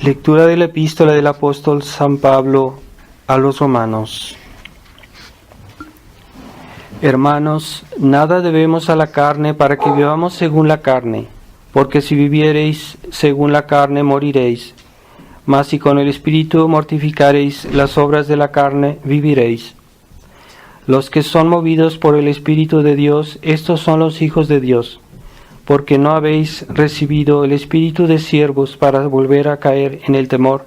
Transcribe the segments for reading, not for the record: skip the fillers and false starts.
Lectura de la epístola del apóstol San Pablo a los romanos. Hermanos, nada debemos a la carne para que vivamos según la carne, porque si viviereis según la carne moriréis, mas si con el Espíritu mortificareis las obras de la carne, viviréis. Los que son movidos por el Espíritu de Dios, estos son los hijos de Dios, porque no habéis recibido el espíritu de siervos para volver a caer en el temor,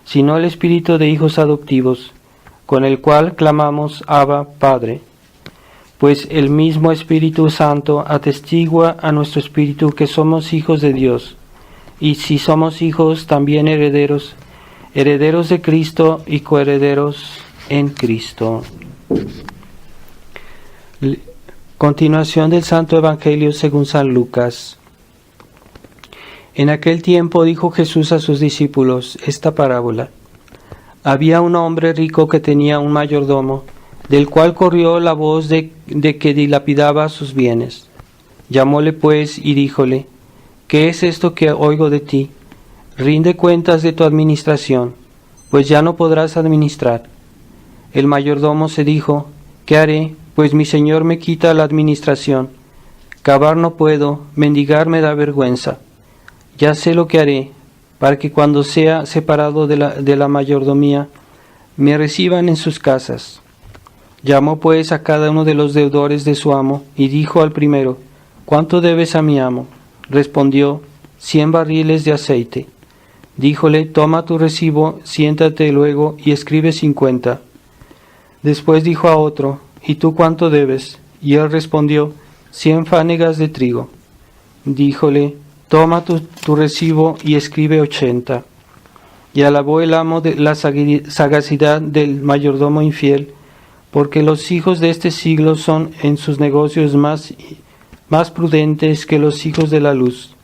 sino el espíritu de hijos adoptivos, con el cual clamamos Abba, Padre. Pues el mismo Espíritu Santo atestigua a nuestro espíritu que somos hijos de Dios, y si somos hijos, también herederos, herederos de Cristo y coherederos en Cristo. Continuación del Santo Evangelio según San Lucas. En aquel tiempo dijo Jesús a sus discípulos esta parábola. Había un hombre rico que tenía un mayordomo, del cual corrió la voz de que dilapidaba sus bienes. Llamóle pues y díjole, ¿qué es esto que oigo de ti? Rinde cuentas de tu administración, pues ya no podrás administrar. El mayordomo se dijo, ¿qué haré? Pues mi señor me quita la administración. Cavar no puedo, mendigar me da vergüenza. Ya sé lo que haré, para que cuando sea separado de la mayordomía, me reciban en sus casas. Llamó pues a cada uno de los deudores de su amo, y dijo al primero, ¿cuánto debes a mi amo? Respondió, 100 barriles de aceite. Díjole, toma tu recibo, siéntate luego y escribe 50. Después dijo a otro, ¿y tú cuánto debes? Y él respondió, 100 fanegas de trigo. Díjole, toma tu recibo y escribe 80. Y alabó el amo de la sagacidad del mayordomo infiel, porque los hijos de este siglo son en sus negocios más prudentes que los hijos de la luz.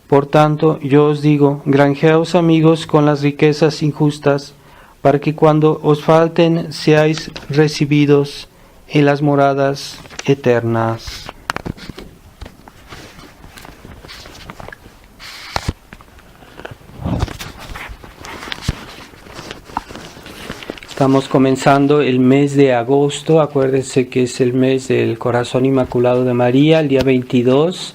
Por tanto, yo os digo, granjeaos amigos con las riquezas injustas, para que cuando os falten seáis recibidos en las moradas eternas. Estamos comenzando el mes de agosto. Acuérdense que es el mes del Corazón Inmaculado de María. El día 22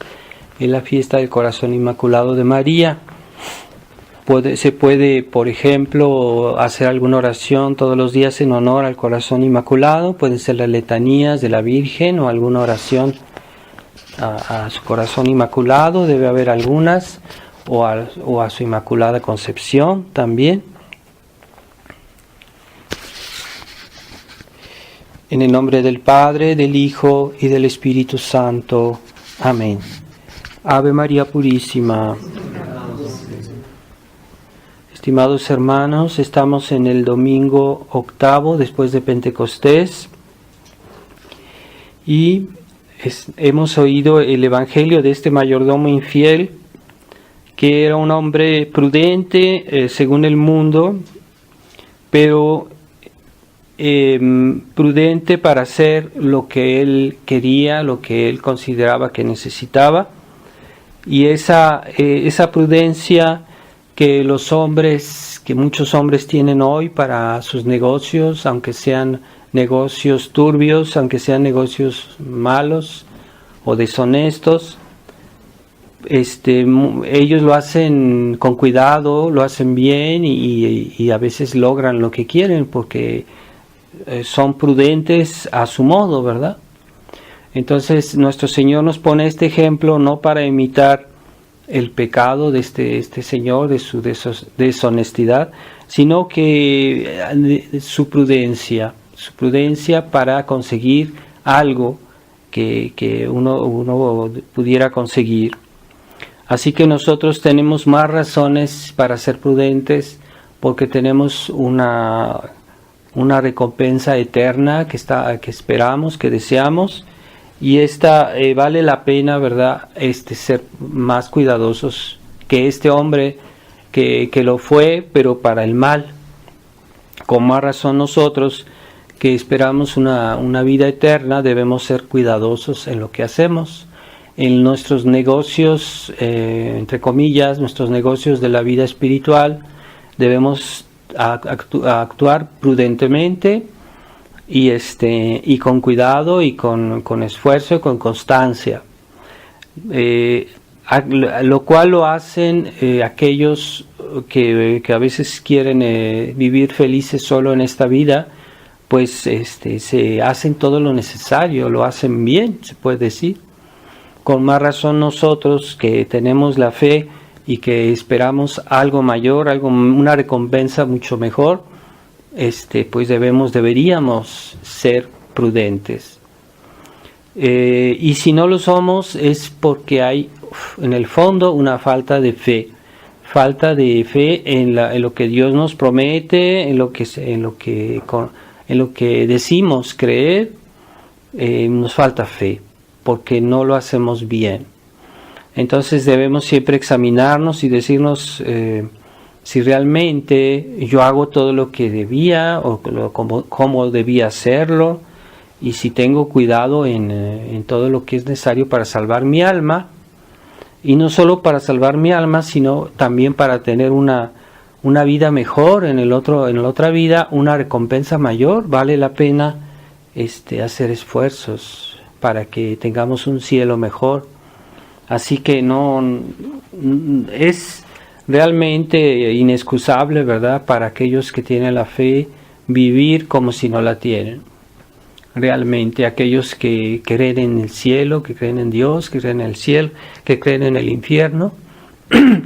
es la fiesta del Corazón Inmaculado de María. Se puede, por ejemplo, hacer alguna oración todos los días en honor al Corazón Inmaculado. Pueden ser las letanías de la Virgen o alguna oración a su Corazón Inmaculado. Debe haber algunas. O a su Inmaculada Concepción también. En el nombre del Padre, del Hijo y del Espíritu Santo. Amén. Ave María Purísima. Estimados hermanos, estamos en el domingo octavo después de Pentecostés y hemos oído el evangelio de este mayordomo infiel, que era un hombre prudente según el mundo, pero prudente para hacer lo que él quería, lo que él consideraba que necesitaba, y esa prudencia que muchos hombres tienen hoy para sus negocios, aunque sean negocios turbios, aunque sean negocios malos o deshonestos, ellos lo hacen con cuidado, lo hacen bien y a veces logran lo que quieren porque son prudentes a su modo, ¿verdad? Entonces nuestro Señor nos pone este ejemplo no para imitar el pecado de este señor, de su deshonestidad, sino que su prudencia para conseguir algo que uno pudiera conseguir. Así que nosotros tenemos más razones para ser prudentes porque tenemos una recompensa eterna que esperamos, que deseamos. Y vale la pena, ¿verdad?, ser más cuidadosos que este hombre que lo fue, pero para el mal. Con más razón nosotros, que esperamos una vida eterna, debemos ser cuidadosos en lo que hacemos. en nuestros negocios, entre comillas, nuestros negocios de la vida espiritual, debemos actuar prudentemente y con cuidado y con esfuerzo y con constancia, lo cual lo hacen aquellos que a veces quieren vivir felices solo en esta vida, pues se hacen todo lo necesario, lo hacen bien, se puede decir. Con más razón nosotros que tenemos la fe y que esperamos algo mayor, una recompensa mucho mejor, pues deberíamos ser prudentes. Y si no lo somos es porque hay en el fondo una falta de fe en lo que Dios nos promete, en lo que decimos creer. Nos falta fe porque no lo hacemos bien. Entonces debemos siempre examinarnos y decirnos si realmente yo hago todo lo que debía o cómo debía hacerlo, y si tengo cuidado en todo lo que es necesario para salvar mi alma, y no solo para salvar mi alma, sino también para tener una vida mejor en la otra vida, una recompensa mayor. Vale la pena hacer esfuerzos para que tengamos un cielo mejor. Así que no es realmente inexcusable, ¿verdad?, para aquellos que tienen la fe vivir como si no la tienen. Realmente aquellos que creen en el cielo, que creen en Dios, que creen en el cielo, que creen en el infierno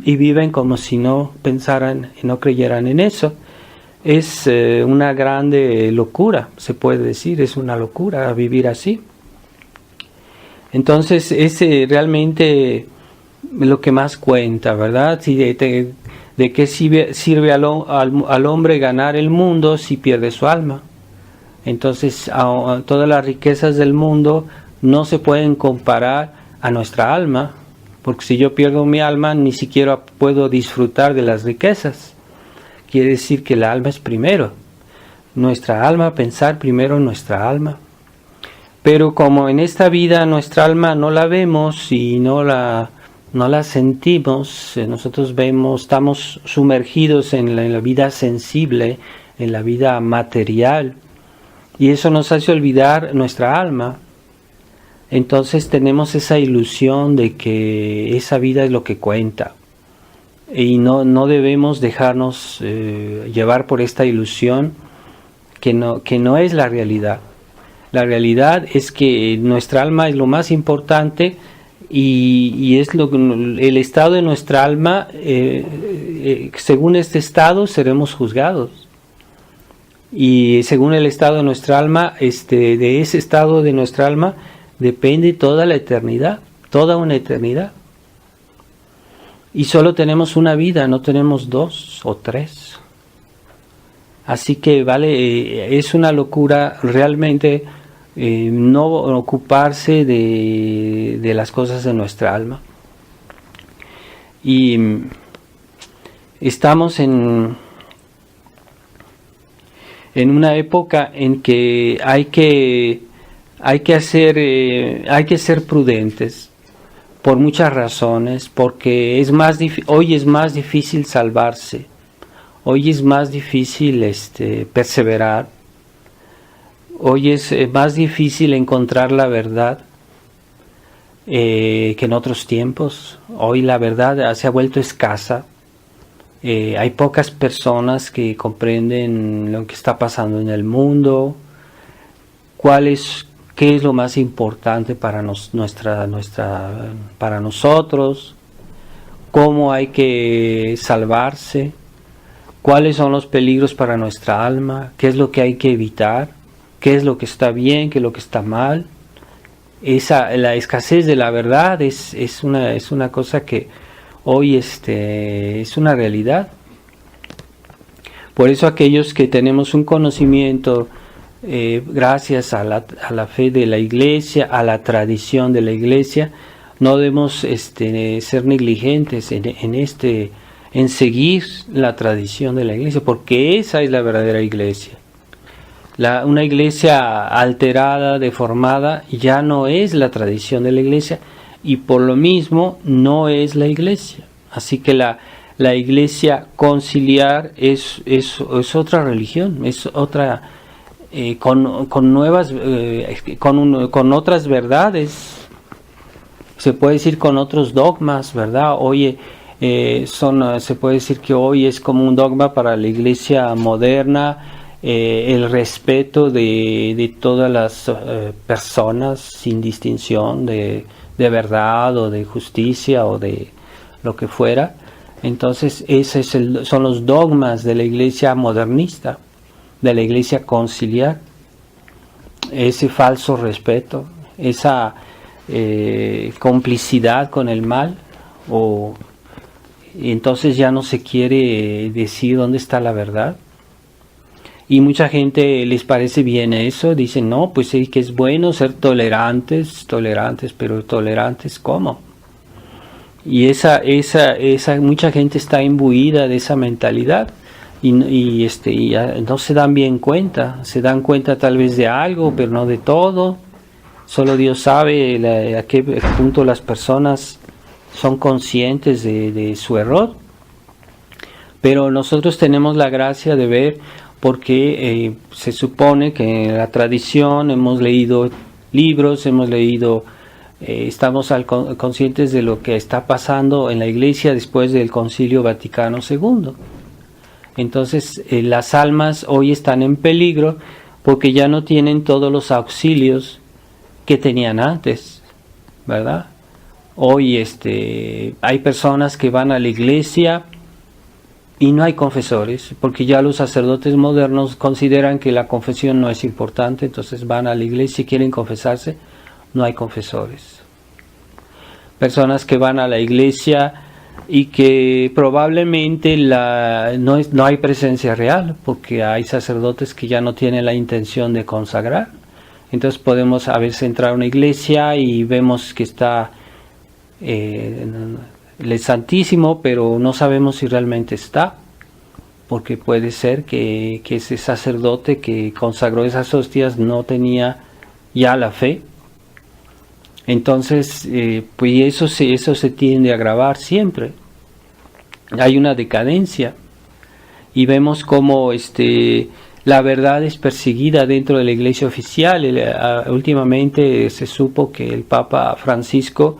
y viven como si no pensaran y no creyeran en eso, es una grande locura, se puede decir, es una locura vivir así. Entonces es realmente lo que más cuenta, ¿verdad? ¿De qué sirve al hombre ganar el mundo si pierde su alma? Entonces todas las riquezas del mundo no se pueden comparar a nuestra alma, porque si yo pierdo mi alma ni siquiera puedo disfrutar de las riquezas. Quiere decir que la alma es primero, nuestra alma, pensar primero en nuestra alma. Pero como en esta vida nuestra alma no la vemos y no la sentimos, nosotros estamos sumergidos en la vida sensible, en la vida material, y eso nos hace olvidar nuestra alma. Entonces tenemos esa ilusión de que esa vida es lo que cuenta, y no debemos dejarnos llevar por esta ilusión que no es la realidad. La realidad es que nuestra alma es lo más importante, y es el estado de nuestra alma. Según este estado seremos juzgados, y según el estado de nuestra alma, de ese estado de nuestra alma depende toda la eternidad, toda una eternidad. Y solo tenemos una vida, no tenemos 2 o 3. Así que es una locura realmente no ocuparse de las cosas de nuestra alma. Y estamos en una época en que hay que ser prudentes por muchas razones, porque hoy es más difícil salvarse, hoy es más difícil perseverar, hoy es más difícil encontrar la verdad que en otros tiempos. Hoy la verdad se ha vuelto escasa. Hay pocas personas que comprenden lo que está pasando en el mundo, qué es lo más importante para para nosotros, cómo hay que salvarse, cuáles son los peligros para nuestra alma, qué es lo que hay que evitar, qué es lo que está bien, qué es lo que está mal. La escasez de la verdad es una cosa que hoy es una realidad. Por eso aquellos que tenemos un conocimiento gracias a la fe de la Iglesia, a la tradición de la Iglesia, no debemos ser negligentes en seguir la tradición de la Iglesia, porque esa es la verdadera Iglesia. Una iglesia alterada, deformada, ya no es la tradición de la Iglesia, y por lo mismo no es la iglesia. Así que la iglesia conciliar es otra religión, es otra, con nuevas, con otras verdades, se puede decir con otros dogmas, ¿verdad? Hoy se puede decir que hoy es como un dogma para la iglesia moderna, el respeto de todas las personas sin distinción de verdad o de justicia o de lo que fuera. Entonces son los dogmas de la iglesia modernista, de la iglesia conciliar, ese falso respeto, esa complicidad con el mal, y entonces ya no se quiere decir dónde está la verdad. Y mucha gente les parece bien eso, dicen, no, pues sí que es bueno ser tolerantes, pero tolerantes ¿cómo? Y mucha gente está imbuida de esa mentalidad y no se dan bien cuenta, se dan cuenta tal vez de algo, pero no de todo. Solo Dios sabe a qué punto las personas son conscientes de su error. Pero nosotros tenemos la gracia de ver, porque se supone que en la tradición hemos leído libros, estamos conscientes de lo que está pasando en la iglesia después del Concilio Vaticano II. Entonces las almas hoy están en peligro porque ya no tienen todos los auxilios que tenían antes, ¿verdad? Hoy hay personas que van a la iglesia y no hay confesores, porque ya los sacerdotes modernos consideran que la confesión no es importante, entonces van a la iglesia y quieren confesarse, no hay confesores. Personas que van a la iglesia y que probablemente no hay presencia real, porque hay sacerdotes que ya no tienen la intención de consagrar. Entonces podemos a veces entrar a una iglesia y vemos que está el Santísimo, pero no sabemos si realmente está, porque puede ser que ese sacerdote que consagró esas hostias no tenía ya la fe. Entonces, pues eso se tiende a agravar siempre. Hay una decadencia y vemos cómo la verdad es perseguida dentro de la iglesia oficial. Últimamente se supo que el Papa Francisco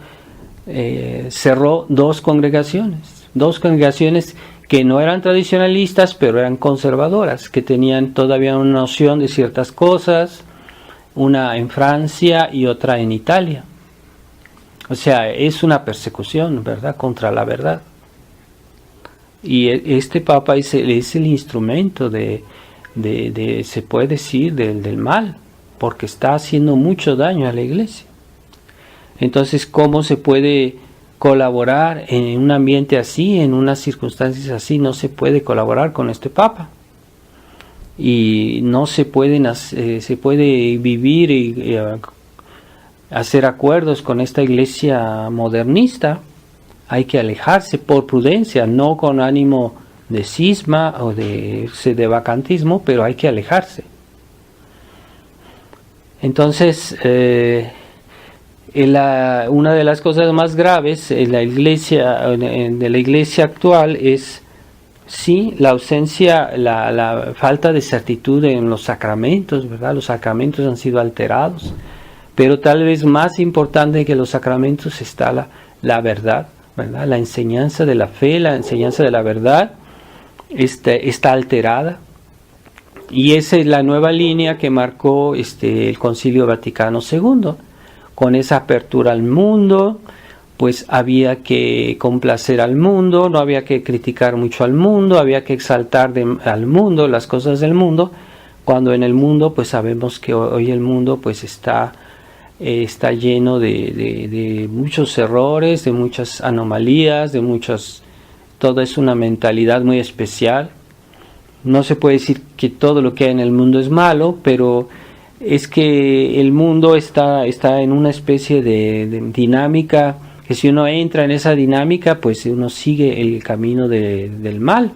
cerró dos congregaciones que no eran tradicionalistas, pero eran conservadoras, que tenían todavía una noción de ciertas cosas, una en Francia y otra en Italia. O sea, es una persecución, ¿verdad?, contra la verdad. Y este Papa es el instrumento se puede decir, del mal, porque está haciendo mucho daño a la iglesia. Entonces, ¿cómo se puede colaborar en un ambiente así, en unas circunstancias así? No se puede colaborar con este Papa. Y no se puede vivir y hacer acuerdos con esta iglesia modernista. Hay que alejarse por prudencia, no con ánimo de cisma o de vacantismo, pero hay que alejarse. Entonces, una de las cosas más graves de la iglesia actual es sí la ausencia, la falta de certitud en los sacramentos, ¿verdad? Los sacramentos han sido alterados, pero tal vez más importante que los sacramentos está la verdad, ¿verdad? La enseñanza de la fe, la enseñanza de la verdad está alterada. Y esa es la nueva línea que marcó el Concilio Vaticano II. Con esa apertura al mundo, pues había que complacer al mundo, no había que criticar mucho al mundo, había que exaltar al mundo, las cosas del mundo, cuando en el mundo, pues sabemos que hoy el mundo pues está lleno de muchos errores, de muchas anomalías, todo es una mentalidad muy especial. No se puede decir que todo lo que hay en el mundo es malo, pero es que el mundo está en una especie de dinámica, que si uno entra en esa dinámica, pues uno sigue el camino del mal.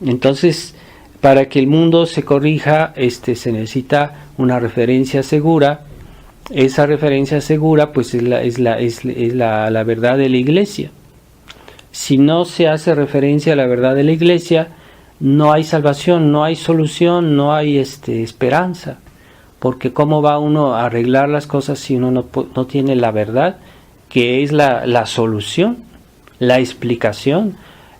Entonces, para que el mundo se corrija, se necesita una referencia segura esa referencia segura pues es la verdad de la Iglesia. Si no se hace referencia a la verdad de la Iglesia, no hay salvación, no hay solución, no hay esperanza. Porque ¿cómo va uno a arreglar las cosas si uno no tiene la verdad, que es la solución, la explicación,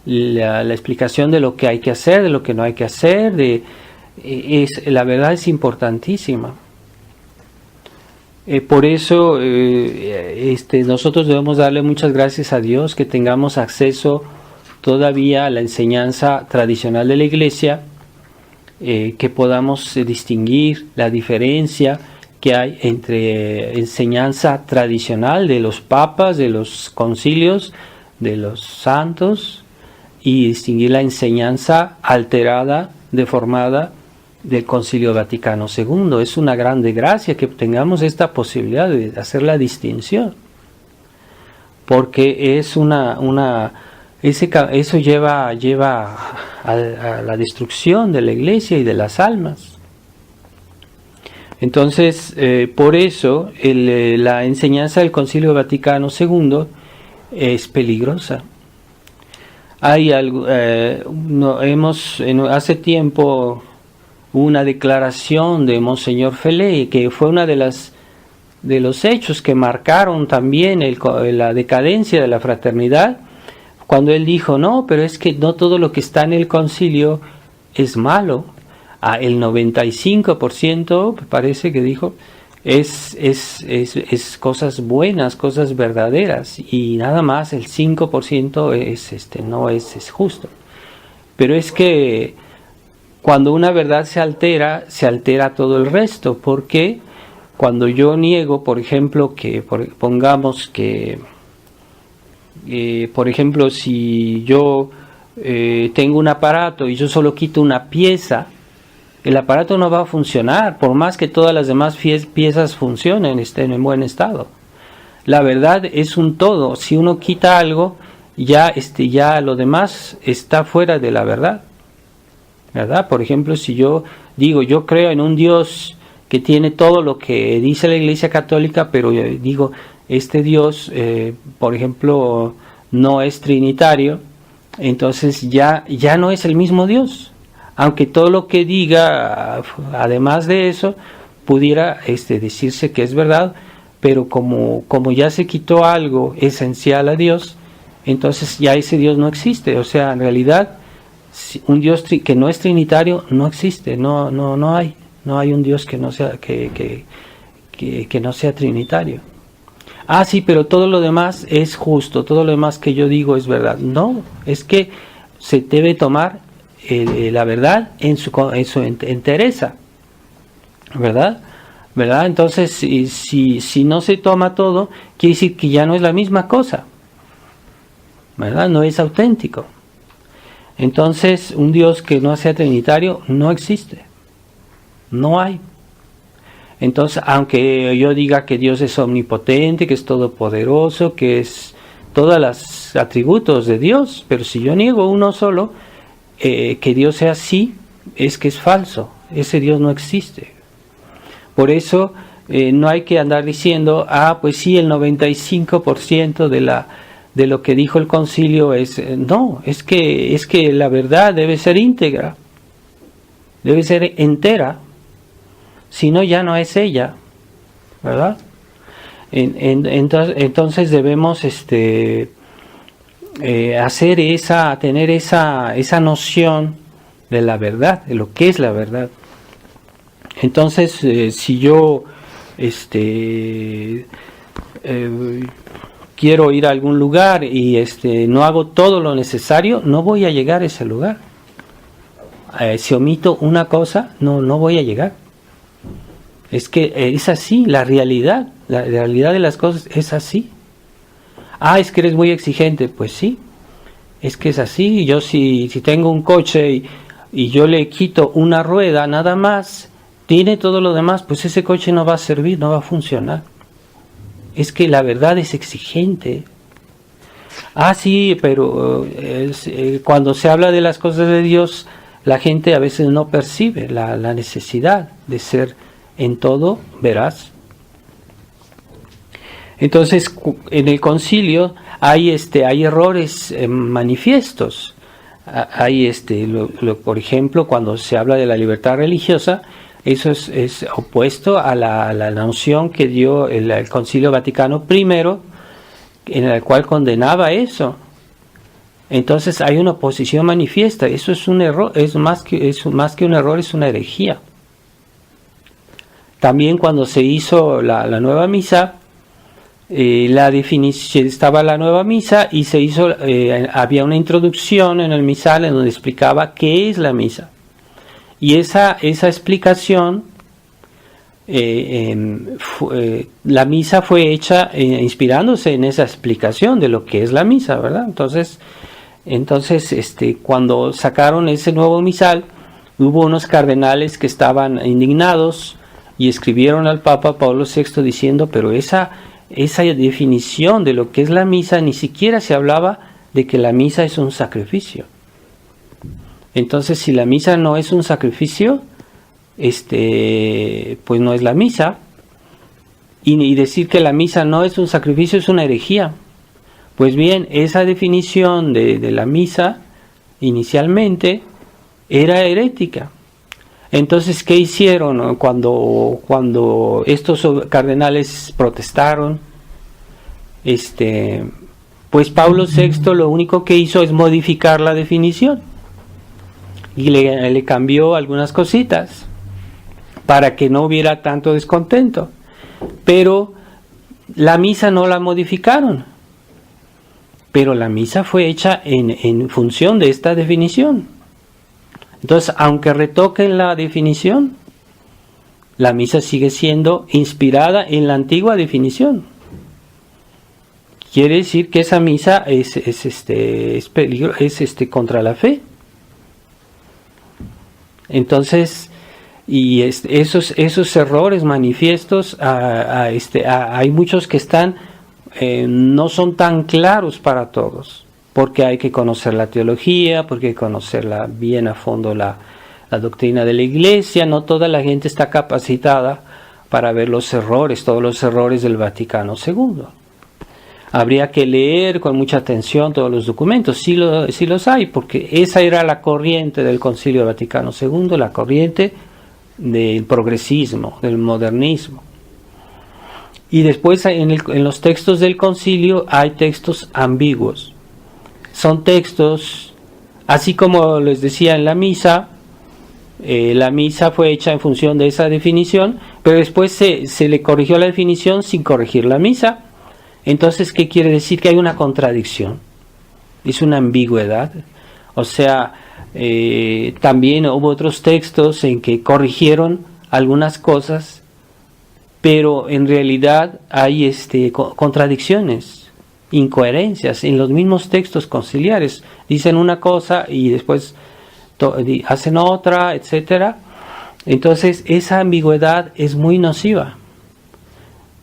la explicación de lo que hay que hacer, de lo que no hay que hacer? La verdad es importantísima. Por eso nosotros debemos darle muchas gracias a Dios que tengamos acceso todavía a la enseñanza tradicional de la Iglesia, que podamos distinguir la diferencia que hay entre enseñanza tradicional de los papas, de los concilios, de los santos, y distinguir la enseñanza alterada, deformada del Concilio Vaticano II. Es una grande gracia que tengamos esta posibilidad de hacer la distinción, porque es eso lleva a la destrucción de la Iglesia y de las almas. Entonces, por eso la enseñanza del Concilio Vaticano II es peligrosa. Hay algo, hace tiempo una declaración de Monseñor Felé, que fue una de los hechos que marcaron también la decadencia de la fraternidad, cuando él dijo: no, pero es que no todo lo que está en el concilio es malo. El 95%, parece que dijo, es cosas buenas, cosas verdaderas, y nada más el 5% no es justo. Pero es que cuando una verdad se altera todo el resto, porque cuando yo niego, por ejemplo, pongamos que por ejemplo, si yo tengo un aparato y yo solo quito una pieza, el aparato no va a funcionar, por más que todas las demás piezas funcionen, estén en buen estado. La verdad es un todo. Si uno quita algo, ya lo demás está fuera de la verdad, ¿verdad? Por ejemplo, si yo digo, yo creo en un Dios que tiene todo lo que dice la Iglesia Católica, pero yo digo, este Dios, por ejemplo, no es trinitario, entonces ya no es el mismo Dios. Aunque todo lo que diga, además de eso, pudiera decirse que es verdad, pero como ya se quitó algo esencial a Dios, entonces ya ese Dios no existe. O sea, en realidad, un Dios que no es trinitario no existe, no hay un Dios que no sea que no sea trinitario. Sí, pero todo lo demás es justo, todo lo demás que yo digo es verdad. No, es que se debe tomar la verdad en su entereza, ¿verdad? Entonces, si no se toma todo, quiere decir que ya no es la misma cosa, ¿verdad? No es auténtico. Entonces, un Dios que no sea trinitario no existe, no hay. Entonces, aunque yo diga que Dios es omnipotente, que es todopoderoso, que es todos los atributos de Dios, pero si yo niego uno solo, que Dios sea así, es que es falso. Ese Dios no existe. Por eso no hay que andar diciendo, pues sí, el 95% de lo que dijo el concilio es... no, es que la verdad debe ser íntegra, debe ser entera. Si no, ya no es ella, ¿verdad? Entonces debemos tener esa noción de la verdad, de lo que es la verdad. Entonces, si yo quiero ir a algún lugar y no hago todo lo necesario, no voy a llegar a ese lugar. Si omito una cosa, no voy a llegar. Es que es así, la realidad de las cosas es así. Es que eres muy exigente, pues sí, es que es así. Yo si tengo un coche y yo le quito una rueda nada más, tiene todo lo demás, pues ese coche no va a servir, no va a funcionar. Es que la verdad es exigente. Sí, pero cuando se habla de las cosas de Dios, la gente a veces no percibe la necesidad de ser en todo veraz. Entonces, en el concilio hay errores manifiestos. Hay por ejemplo, cuando se habla de la libertad religiosa, eso es opuesto a la noción que dio el Concilio Vaticano I, en el cual condenaba eso. Entonces hay una oposición manifiesta. Eso es un error, es más que un error, es una herejía. También cuando se hizo la nueva misa, la definición, estaba la nueva misa y se hizo, había una introducción en el misal en donde explicaba qué es la misa. Y esa explicación, la misa fue hecha inspirándose en esa explicación de lo que es la misa, ¿verdad? Entonces, cuando sacaron ese nuevo misal, hubo unos cardenales que estaban indignados y escribieron al Papa Pablo VI diciendo, pero esa definición de lo que es la misa, ni siquiera se hablaba de que la misa es un sacrificio. Entonces, si la misa no es un sacrificio, pues no es la misa. Y decir que la misa no es un sacrificio es una herejía. Pues bien, esa definición de la misa inicialmente era herética. Entonces, ¿qué hicieron cuando estos cardenales protestaron? Pues Pablo VI lo único que hizo es modificar la definición y le cambió algunas cositas para que no hubiera tanto descontento. Pero la misa no la modificaron. Pero la misa fue hecha en función de esta definición. Entonces, aunque retoquen la definición, la misa sigue siendo inspirada en la antigua definición. Quiere decir que esa misa es contra la fe. Entonces, y esos errores manifiestos, hay muchos que están no son tan claros para todos, porque hay que conocer la teología, porque hay que conocerla bien a fondo la doctrina de la Iglesia. No toda la gente está capacitada para ver los errores, todos los errores del Vaticano II. Habría que leer con mucha atención todos los documentos, sí los hay, porque esa era la corriente del Concilio Vaticano II, la corriente del progresismo, del modernismo. Y después en los textos del concilio hay textos ambiguos. Son textos, así como les decía en la misa fue hecha en función de esa definición, pero después se le corrigió la definición sin corregir la misa. Entonces, ¿qué quiere decir? Que hay una contradicción, es una ambigüedad. O sea, también hubo otros textos en que corrigieron algunas cosas, pero en realidad hay contradicciones, incoherencias en los mismos textos conciliares. Dicen una cosa y después hacen otra, etcétera. Entonces esa ambigüedad es muy nociva.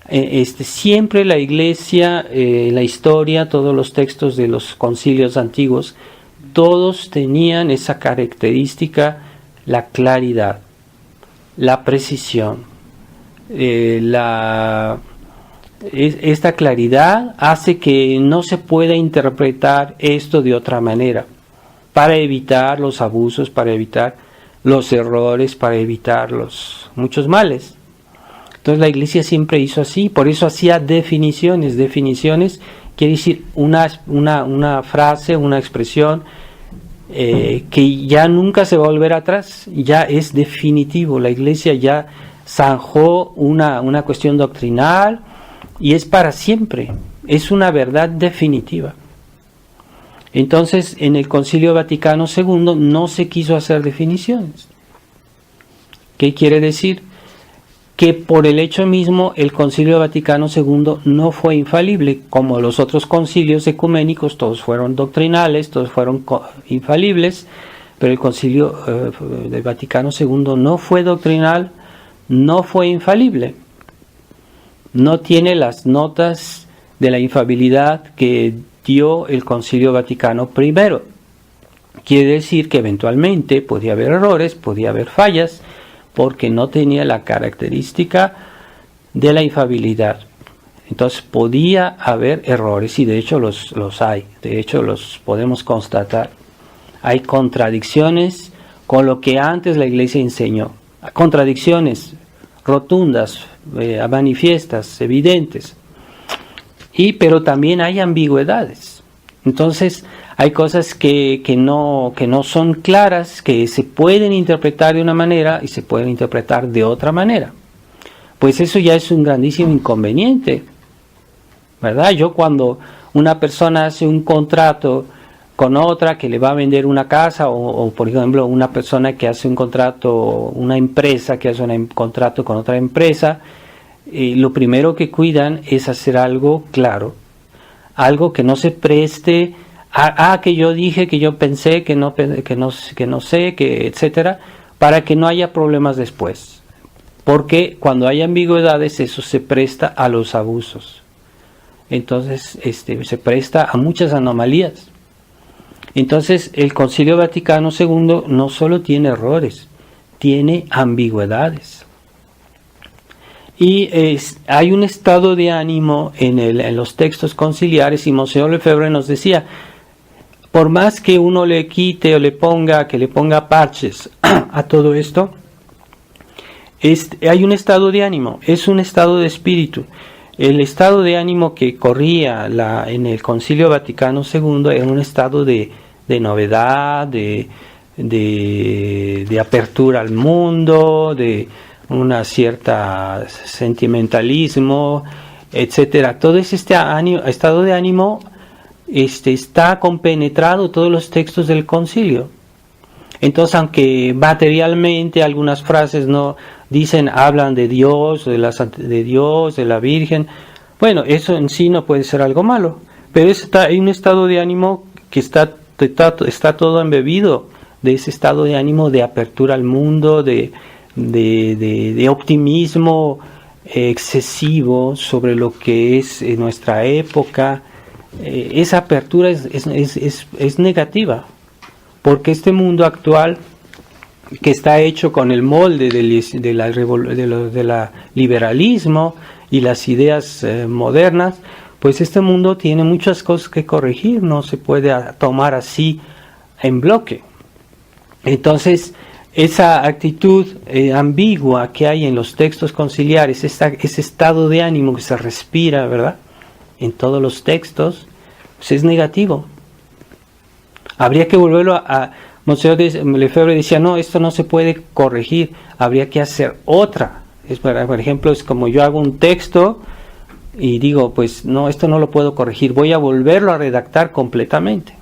Siempre la Iglesia, la historia, todos los textos de los concilios antiguos, todos tenían esa característica, la claridad, la precisión. Esta claridad hace que no se pueda interpretar esto de otra manera, para evitar los abusos, para evitar los errores, para evitar muchos males. Entonces la Iglesia siempre hizo así, por eso hacía definiciones. Definiciones quiere decir una frase, una expresión que ya nunca se va a volver atrás, ya es definitivo. La Iglesia ya zanjó una cuestión doctrinal y es para siempre, es una verdad definitiva. Entonces, en el Concilio Vaticano II no se quiso hacer definiciones. ¿Qué quiere decir? Que por el hecho mismo el Concilio Vaticano II no fue infalible, como los otros concilios ecuménicos, todos fueron doctrinales, todos fueron infalibles, pero el Concilio del Vaticano II no fue doctrinal, no fue infalible, no tiene las notas de la infalibilidad que dio el Concilio Vaticano I. Quiere decir que eventualmente podía haber errores, podía haber fallas, porque no tenía la característica de la infalibilidad. Entonces podía haber errores, y de hecho los hay, de hecho los podemos constatar. Hay contradicciones con lo que antes la Iglesia enseñó, contradicciones rotundas, manifiestas, evidentes, pero también hay ambigüedades. Entonces hay cosas que no son claras, que se pueden interpretar de una manera y se pueden interpretar de otra manera. Pues eso ya es un grandísimo inconveniente, ¿verdad? Yo, cuando una persona hace un contrato con otra que le va a vender una casa, o por ejemplo una persona que hace un contrato, una empresa que hace un contrato con otra empresa, lo primero que cuidan es hacer algo claro, algo que no se preste a que yo dije, que yo pensé, que no sé, que etcétera, para que no haya problemas después. Porque cuando hay ambigüedades, eso se presta a los abusos. Entonces, se presta a muchas anomalías. Entonces, el Concilio Vaticano II no solo tiene errores, tiene ambigüedades. Y hay un estado de ánimo en los textos conciliares, y Monseñor Lefebvre nos decía, por más que uno le quite o le ponga parches a todo esto, hay un estado de ánimo, es un estado de espíritu. El estado de ánimo que corría en el Concilio Vaticano II era un estado de novedad, de apertura al mundo, de una cierta sentimentalismo, etcétera. Todo ese estado de ánimo está compenetrado todos los textos del concilio. Entonces, aunque materialmente algunas frases no hablan de Dios, de Dios, de la Virgen, bueno, eso en sí no puede ser algo malo, pero hay un estado de ánimo que está todo embebido de ese estado de ánimo de apertura al mundo, de optimismo excesivo sobre lo que es nuestra época. Esa apertura es negativa, porque este mundo actual, que está hecho con el molde del liberalismo y las ideas modernas, pues este mundo tiene muchas cosas que corregir, no se puede tomar así en bloque. Entonces, esa actitud ambigua que hay en los textos conciliares, ese estado de ánimo que se respira, ¿verdad?, en todos los textos, pues es negativo. Habría que volverlo a Monseñor Lefebvre decía, no, esto no se puede corregir, habría que hacer otra. Por ejemplo, es como yo hago un texto y digo, pues no, esto no lo puedo corregir, voy a volverlo a redactar completamente.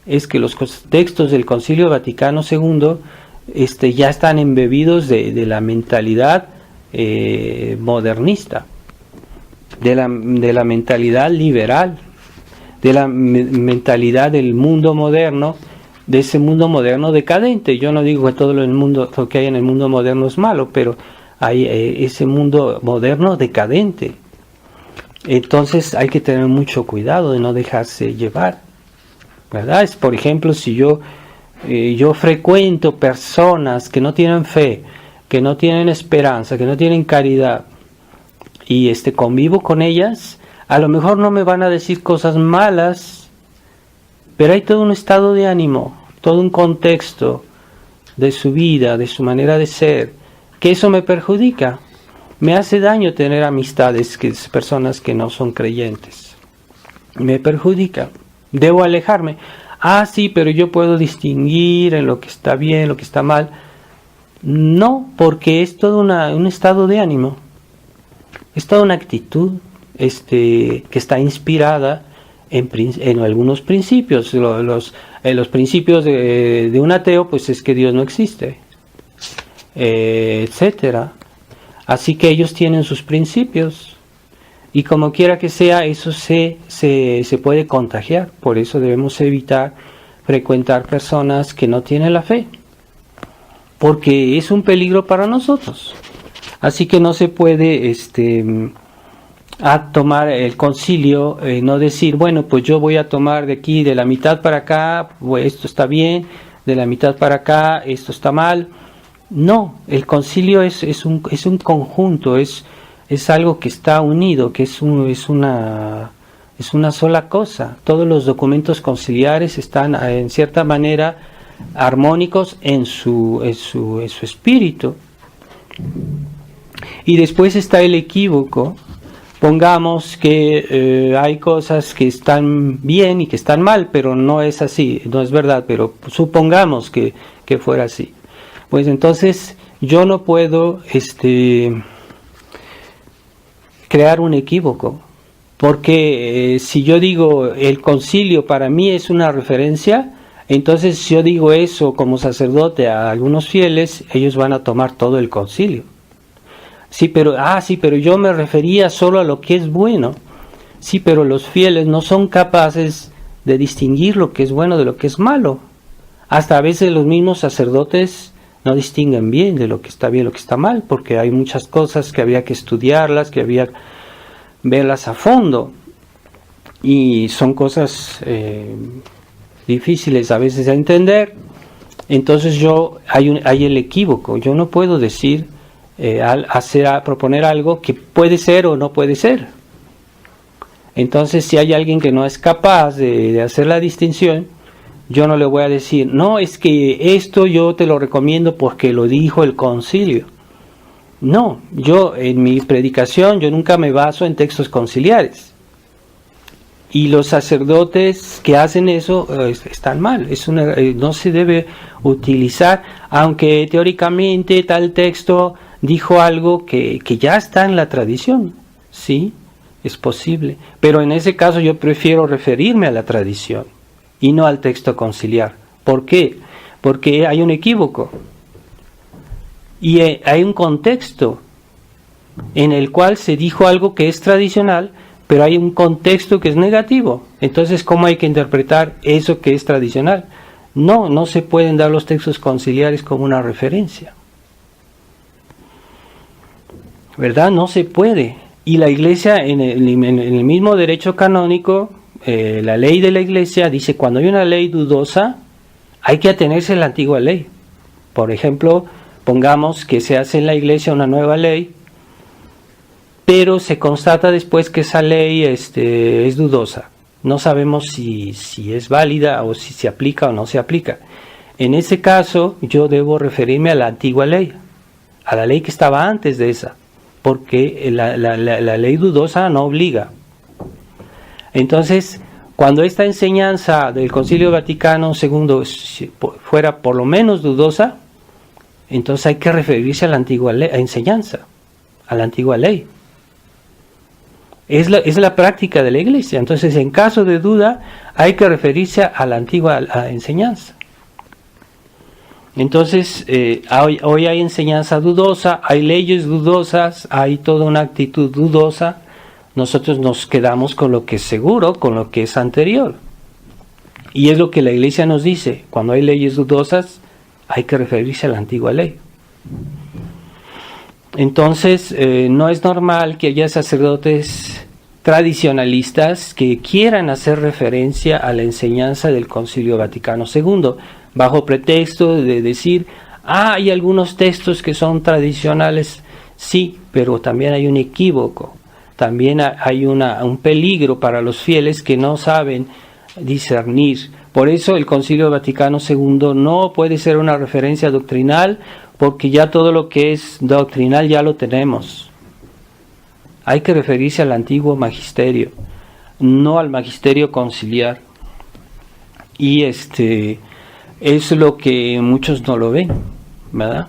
Es que los textos del Concilio Vaticano II ya están embebidos de la mentalidad modernista, de la mentalidad liberal, de la mentalidad del mundo moderno, de ese mundo moderno decadente. Yo no digo que todo lo que hay en el mundo moderno es malo, pero hay ese mundo moderno decadente. Entonces hay que tener mucho cuidado de no dejarse llevar, ¿verdad? Es, por ejemplo, si yo frecuento personas que no tienen fe, que no tienen esperanza, que no tienen caridad, y convivo con ellas, a lo mejor no me van a decir cosas malas, pero hay todo un estado de ánimo, todo un contexto de su vida, de su manera de ser, que eso me perjudica. Me hace daño tener amistades, personas que no son creyentes. Me perjudica. Debo alejarme. Ah, sí, pero yo puedo distinguir en lo que está bien, lo que está mal. No, porque es todo un estado de ánimo. Es toda una actitud que está inspirada en algunos principios. Los principios de un ateo, pues es que Dios no existe, etcétera. Así que ellos tienen sus principios, y como quiera que sea, eso se puede contagiar. Por eso debemos evitar frecuentar personas que no tienen la fe, porque es un peligro para nosotros. Así que no se puede tomar el concilio, no decir, bueno, pues yo voy a tomar de aquí, de la mitad para acá, esto está bien, de la mitad para acá, esto está mal. No, el concilio es un conjunto, es es algo que está unido, que es una sola cosa. Todos los documentos conciliares están en cierta manera armónicos en su espíritu. Y después está el equívoco. Pongamos que hay cosas que están bien y que están mal, pero no es así, no es verdad, pero supongamos que fuera así. Pues entonces yo no puedo crear un equívoco, porque si yo digo el concilio para mí es una referencia, entonces si yo digo eso como sacerdote a algunos fieles, ellos van a tomar todo el concilio. Sí, pero yo me refería solo a lo que es bueno. Sí, pero los fieles no son capaces de distinguir lo que es bueno de lo que es malo. Hasta a veces los mismos sacerdotes no distinguen bien de lo que está bien y lo que está mal, porque hay muchas cosas que había que estudiarlas, que había que verlas a fondo. Y son cosas difíciles a veces de entender. Entonces hay el equívoco. Yo no puedo decir proponer algo que puede ser o no puede ser. Entonces si hay alguien que no es capaz de hacer la distinción, yo no le voy a decir, no, es que esto yo te lo recomiendo porque lo dijo el concilio. No, yo en mi predicación yo nunca me baso en textos conciliares. Y los sacerdotes que hacen eso están mal. No se debe utilizar, aunque teóricamente tal texto dijo algo que ya está en la tradición. Sí, es posible. Pero en ese caso yo prefiero referirme a la tradición y no al texto conciliar. ¿Por qué? Porque hay un equívoco. Y hay un contexto en el cual se dijo algo que es tradicional, pero hay un contexto que es negativo. Entonces, ¿cómo hay que interpretar eso que es tradicional? No se pueden dar los textos conciliares como una referencia. ¿Verdad? No se puede. Y la Iglesia, en el mismo derecho canónico, la ley de la Iglesia dice, cuando hay una ley dudosa, hay que atenerse a la antigua ley. Por ejemplo, pongamos que se hace en la Iglesia una nueva ley, pero se constata después que esa ley es dudosa. No sabemos si es válida o si se aplica o no se aplica. En ese caso, yo debo referirme a la antigua ley, a la ley que estaba antes de esa, porque la ley dudosa no obliga. Entonces, cuando esta enseñanza del Concilio Vaticano II fuera por lo menos dudosa, entonces hay que referirse a la antigua enseñanza, a la antigua ley. Es la práctica de la Iglesia. Entonces, en caso de duda, hay que referirse a la antigua enseñanza. Entonces, hoy hay enseñanza dudosa, hay leyes dudosas, hay toda una actitud dudosa. Nosotros nos quedamos con lo que es seguro, con lo que es anterior. Y es lo que la Iglesia nos dice. Cuando hay leyes dudosas, hay que referirse a la antigua ley. Entonces, no es normal que haya sacerdotes tradicionalistas que quieran hacer referencia a la enseñanza del Concilio Vaticano II, bajo pretexto de decir, hay algunos textos que son tradicionales, sí, pero también hay un equívoco, también hay un peligro para los fieles que no saben discernir. Por eso el Concilio Vaticano II no puede ser una referencia doctrinal, porque ya todo lo que es doctrinal ya lo tenemos. Hay que referirse al antiguo magisterio, no al magisterio conciliar. Y es lo que muchos no lo ven, ¿verdad?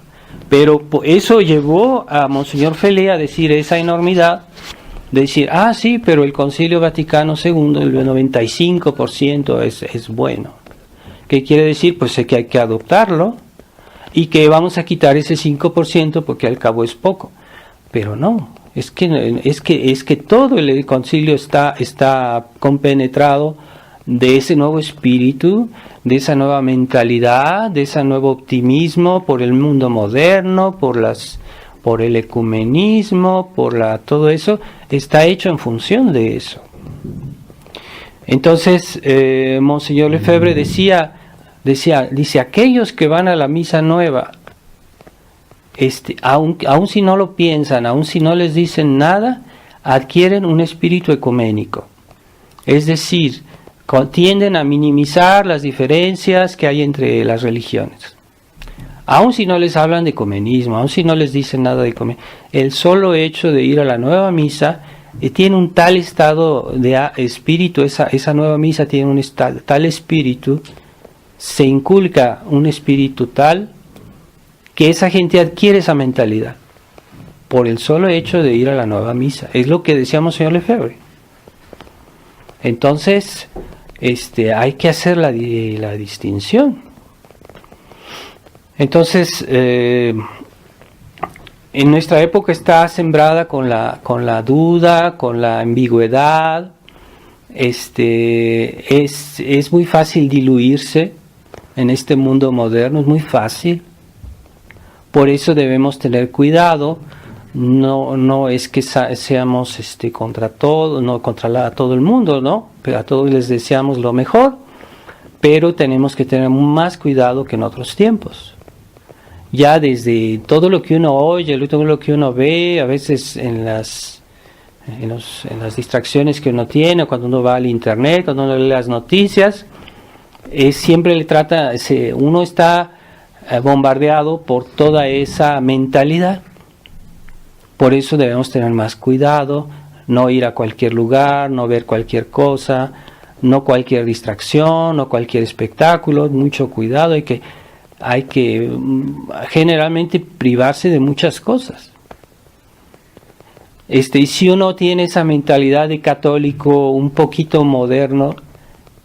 Pero eso llevó a Monseñor Felé a decir esa enormidad, de decir, sí, pero el Concilio Vaticano II, el 95% es bueno. ¿Qué quiere decir? Pues que hay que adoptarlo, y que vamos a quitar ese 5% porque al cabo es poco. Pero no, es que todo el concilio está compenetrado de ese nuevo espíritu, de esa nueva mentalidad, de ese nuevo optimismo por el mundo moderno, por el ecumenismo, todo eso está hecho en función de eso. Entonces, Monseñor Lefebvre dice, aquellos que van a la misa nueva aun si no lo piensan, aun si no les dicen nada, adquieren un espíritu ecuménico. Es decir, tienden a minimizar las diferencias que hay entre las religiones. Aun si no les hablan de ecumenismo, aun si no les dicen nada de ecumenismo, el solo hecho de ir a la nueva misa tiene un tal estado de espíritu, esa nueva misa tiene un tal espíritu, se inculca un espíritu tal que esa gente adquiere esa mentalidad por el solo hecho de ir a la nueva misa. Es lo que decíamos señor Lefebvre. Entonces, hay que hacer la distinción. Entonces, en nuestra época está sembrada con la duda, con la ambigüedad. Es muy fácil diluirse en este mundo moderno, es muy fácil. Por eso debemos tener cuidado. No es que seamos contra todo, no contra todo el mundo, ¿no? Pero a todos les deseamos lo mejor, pero tenemos que tener más cuidado que en otros tiempos. Ya desde todo lo que uno oye, todo lo que uno ve, a veces en las distracciones que uno tiene, cuando uno va al internet, cuando uno lee las noticias, siempre uno está bombardeado por toda esa mentalidad. Por eso debemos tener más cuidado, no ir a cualquier lugar, no ver cualquier cosa, no cualquier distracción, no cualquier espectáculo, mucho cuidado, hay que generalmente privarse de muchas cosas. Y si uno tiene esa mentalidad de católico un poquito moderno,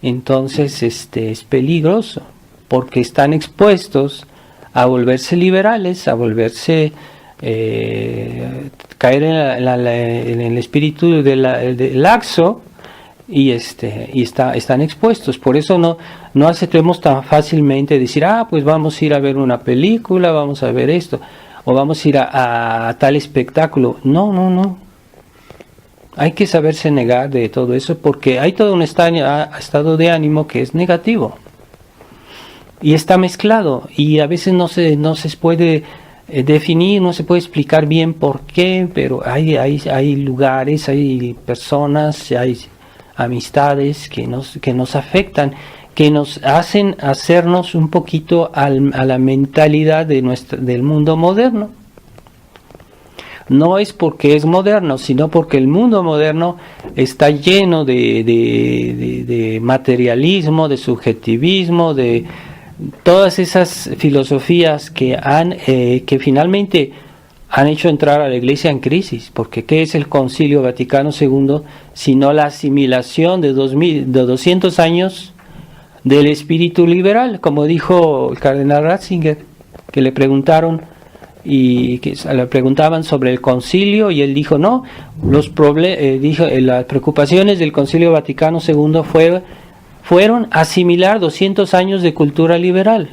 entonces es peligroso, porque están expuestos a volverse liberales, a volverse caer en el espíritu del laxo y están expuestos. Por eso no aceptemos tan fácilmente decir, pues vamos a ir a ver una película, vamos a ver esto, o vamos a ir a tal espectáculo. No. Hay que saberse negar de todo eso, porque hay todo un estado de ánimo que es negativo y está mezclado, y a veces no se puede definir, no se puede explicar bien por qué, pero hay lugares, hay personas, hay amistades que nos afectan, que nos hacen hacernos un poquito a la mentalidad del mundo moderno. No es porque es moderno, sino porque el mundo moderno está lleno de materialismo, de subjetivismo, de todas esas filosofías que finalmente han hecho entrar a la Iglesia en crisis, porque ¿qué es el Concilio Vaticano II sino la asimilación de 200 años del espíritu liberal? Como dijo el cardenal Ratzinger, que le preguntaron le preguntaban sobre el concilio y él dijo no, las preocupaciones del Concilio Vaticano II fueron asimilar 200 años de cultura liberal.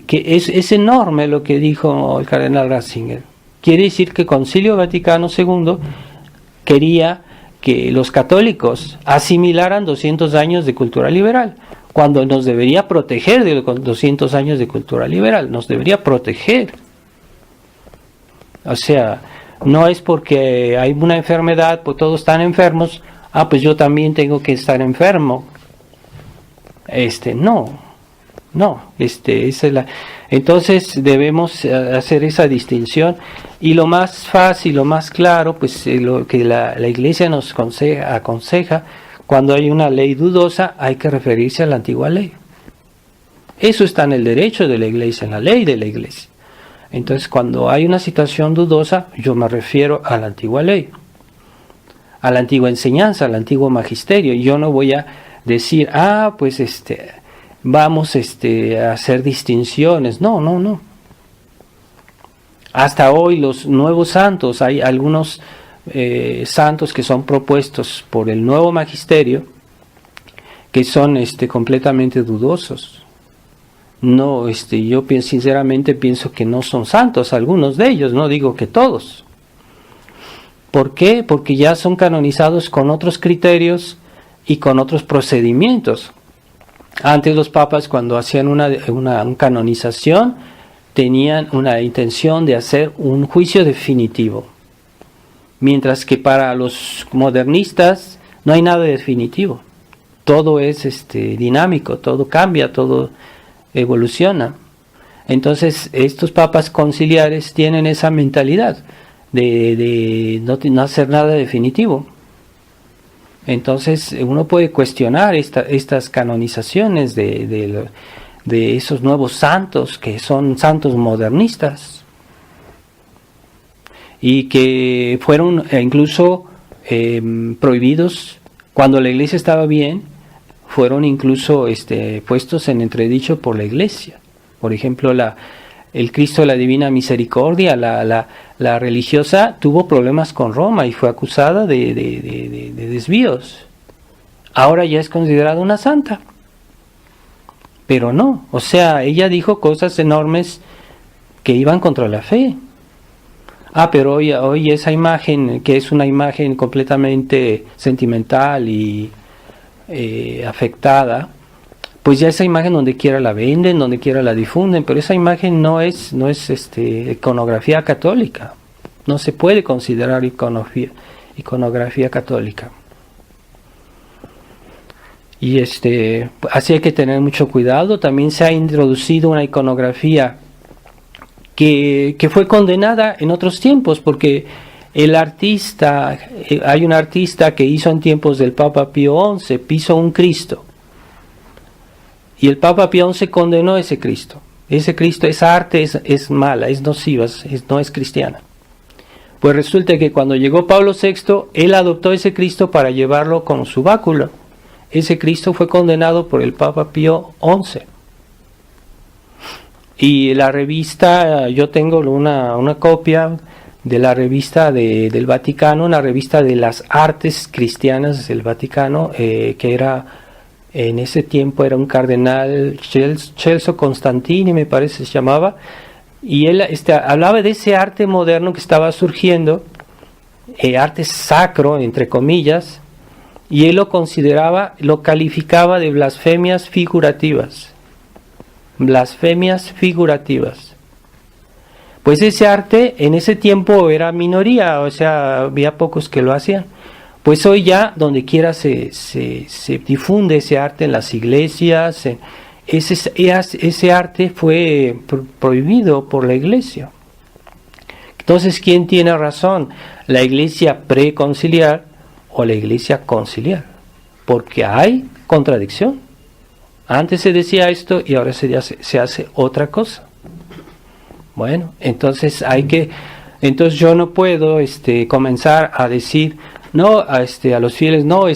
Que es enorme lo que dijo el cardenal Ratzinger. Quiere decir que el Concilio Vaticano II quería que los católicos asimilaran 200 años de cultura liberal, cuando nos debería proteger de los 200 años de cultura liberal, nos debería proteger. O sea, no es porque hay una enfermedad, pues todos están enfermos, pues yo también tengo que estar enfermo. Entonces debemos hacer esa distinción, y lo más fácil, lo más claro, pues lo que la Iglesia nos aconseja, cuando hay una ley dudosa, hay que referirse a la antigua ley. Eso está en el derecho de la Iglesia, en la ley de la Iglesia. Entonces, cuando hay una situación dudosa, yo me refiero a la antigua ley, a la antigua enseñanza, al antiguo magisterio. Yo no voy a decir, vamos a hacer distinciones. No. Hasta hoy los nuevos santos, hay algunos santos que son propuestos por el nuevo magisterio que son completamente dudosos. No, yo sinceramente pienso que no son santos algunos de ellos, no digo que todos. ¿Por qué? Porque ya son canonizados con otros criterios y con otros procedimientos. Antes los papas, cuando hacían una canonización, tenían una intención de hacer un juicio definitivo, mientras que para los modernistas no hay nada definitivo. Todo es dinámico, todo cambia, todo evoluciona. Entonces estos papas conciliares tienen esa mentalidad de no hacer nada definitivo. Entonces uno puede cuestionar estas canonizaciones de esos nuevos santos, que son santos modernistas, y que fueron incluso prohibidos cuando la iglesia estaba bien, fueron incluso puestos en entredicho por la iglesia. Por ejemplo, el Cristo de la Divina Misericordia, la religiosa, tuvo problemas con Roma y fue acusada de desvíos. Ahora ya es considerada una santa. Pero no, o sea, ella dijo cosas enormes que iban contra la fe. Pero hoy esa imagen, que es una imagen completamente sentimental y afectada, pues ya esa imagen donde quiera la venden, donde quiera la difunden, pero esa imagen no es iconografía católica. No se puede considerar iconografía católica. Y así hay que tener mucho cuidado. También se ha introducido una iconografía que fue condenada en otros tiempos, porque hay un artista que hizo en tiempos del Papa Pío XI, hizo un Cristo. Y el Papa Pío XI condenó ese Cristo. Esa arte es mala, es nociva, no es cristiana. Pues resulta que cuando llegó Pablo VI, él adoptó ese Cristo para llevarlo como su báculo. Ese Cristo fue condenado por el Papa Pío XI. Y la revista, yo tengo una copia de la revista del Vaticano, una revista de las artes cristianas del Vaticano, que era, en ese tiempo era un cardenal, Celso Constantini me parece se llamaba, y él hablaba de ese arte moderno que estaba surgiendo, arte sacro, entre comillas, y él lo calificaba de blasfemias figurativas. Blasfemias figurativas. Pues ese arte en ese tiempo era minoría, o sea, había pocos que lo hacían. Pues hoy ya donde quiera se difunde ese arte en las iglesias. Ese arte fue prohibido por la iglesia. Entonces, ¿quién tiene razón? ¿La iglesia preconciliar o la iglesia conciliar? Porque hay contradicción. Antes se decía esto y ahora se hace otra cosa. Bueno, entonces entonces yo no puedo comenzar a decir no a los fieles, no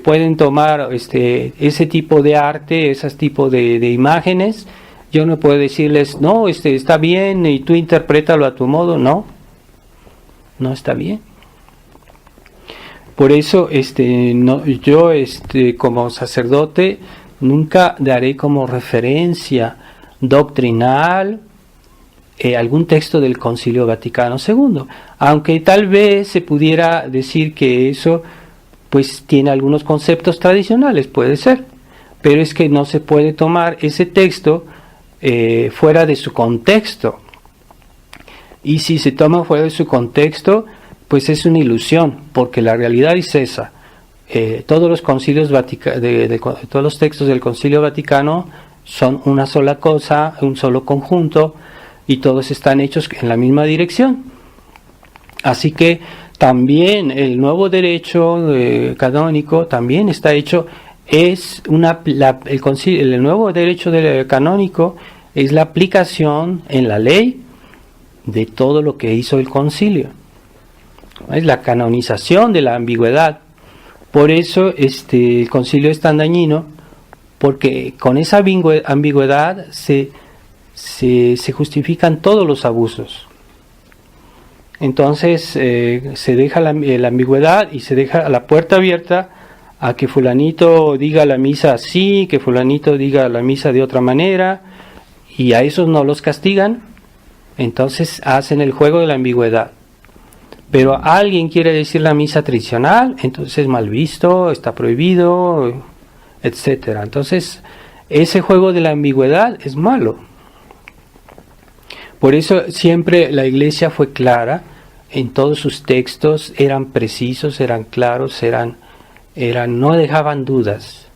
pueden tomar ese tipo de arte, ese tipo de imágenes. Yo no puedo decirles no, está bien y tú interprétalo a tu modo. No está bien. Por eso yo como sacerdote nunca daré como referencia doctrinal algún texto del Concilio Vaticano II, aunque tal vez se pudiera decir que eso pues tiene algunos conceptos tradicionales, puede ser, pero es que no se puede tomar ese texto fuera de su contexto, y si se toma fuera de su contexto, pues es una ilusión, porque la realidad es esa. Todos los concilios todos los textos del Concilio Vaticano son una sola cosa, un solo conjunto, y todos están hechos en la misma dirección. Así que también el nuevo derecho canónico también está hecho, el nuevo derecho canónico es la aplicación en la ley de todo lo que hizo el concilio. Es la canonización de la ambigüedad. Por eso el concilio es tan dañino, porque con esa ambigüedad se justifican todos los abusos. Entonces se deja la ambigüedad y se deja la puerta abierta a que fulanito diga la misa así, que fulanito diga la misa de otra manera, y a esos no los castigan. Entonces hacen el juego de la ambigüedad. Pero alguien quiere decir la misa tradicional, entonces es mal visto, está prohibido, etcétera. Entonces ese juego de la ambigüedad es malo. Por eso siempre la Iglesia fue clara en todos sus textos, eran precisos, eran claros, no dejaban dudas.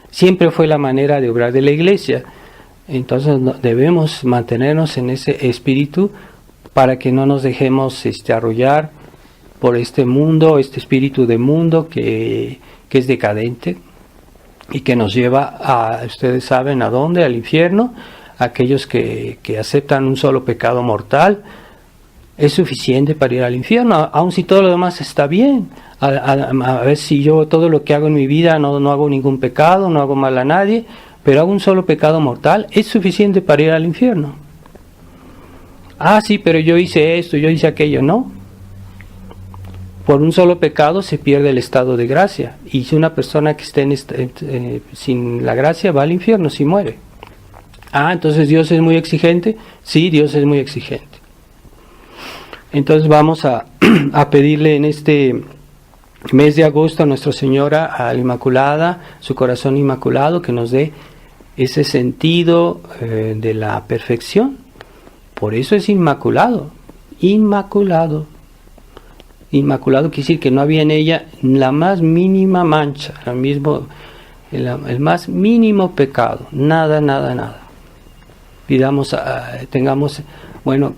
Siempre fue la manera de obrar de la Iglesia. Entonces debemos mantenernos en ese espíritu para que no nos dejemos arrollar por este mundo, este espíritu de mundo que es decadente y que nos lleva a, ustedes saben a dónde, al infierno. Aquellos que aceptan un solo pecado mortal es suficiente para ir al infierno, aun si todo lo demás está bien. A ver si yo todo lo que hago en mi vida no hago ningún pecado, no hago mal a nadie, pero hago un solo pecado mortal, es suficiente para ir al infierno. Sí, pero yo hice esto, yo hice aquello. No. Por un solo pecado se pierde el estado de gracia. Y si una persona que esté sin la gracia va al infierno si muere. Entonces Dios es muy exigente. Sí, Dios es muy exigente. Entonces vamos a pedirle en este mes de agosto a Nuestra Señora, a la Inmaculada, su corazón inmaculado, que nos dé ese sentido de la perfección. Por eso es inmaculado. Inmaculado. Inmaculado quiere decir que no había en ella la más mínima mancha, el más mínimo pecado. Nada. Tengamos,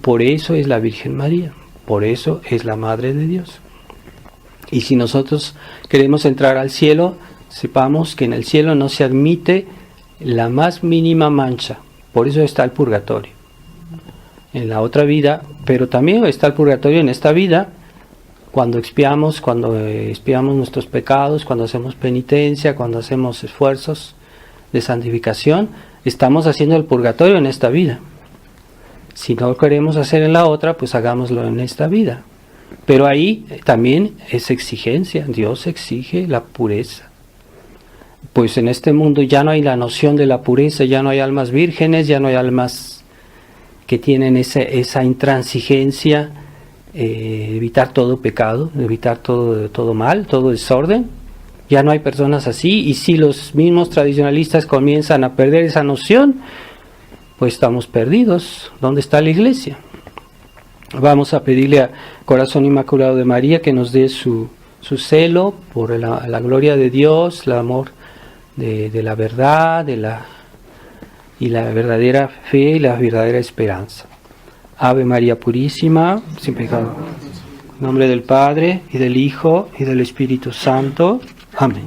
por eso es la Virgen María, por eso es la Madre de Dios. Y si nosotros queremos entrar al cielo, sepamos que en el cielo no se admite la más mínima mancha, por eso está el purgatorio. En la otra vida, pero también está el purgatorio en esta vida, cuando expiamos nuestros pecados, cuando hacemos penitencia, cuando hacemos esfuerzos de santificación, estamos haciendo el purgatorio en esta vida. Si no lo queremos hacer en la otra, pues hagámoslo en esta vida. Pero ahí también es exigencia, Dios exige la pureza. Pues en este mundo ya no hay la noción de la pureza, ya no hay almas vírgenes, ya no hay almas que tienen esa intransigencia, evitar todo pecado, evitar todo mal, todo desorden. Ya no hay personas así, y si los mismos tradicionalistas comienzan a perder esa noción, pues estamos perdidos. ¿Dónde está la Iglesia? Vamos a pedirle a Corazón Inmaculado de María que nos dé su celo por la gloria de Dios, el amor de la verdad, y la verdadera fe y la verdadera esperanza. Ave María Purísima, sin pecado. En nombre del Padre, y del Hijo, y del Espíritu Santo. Amén.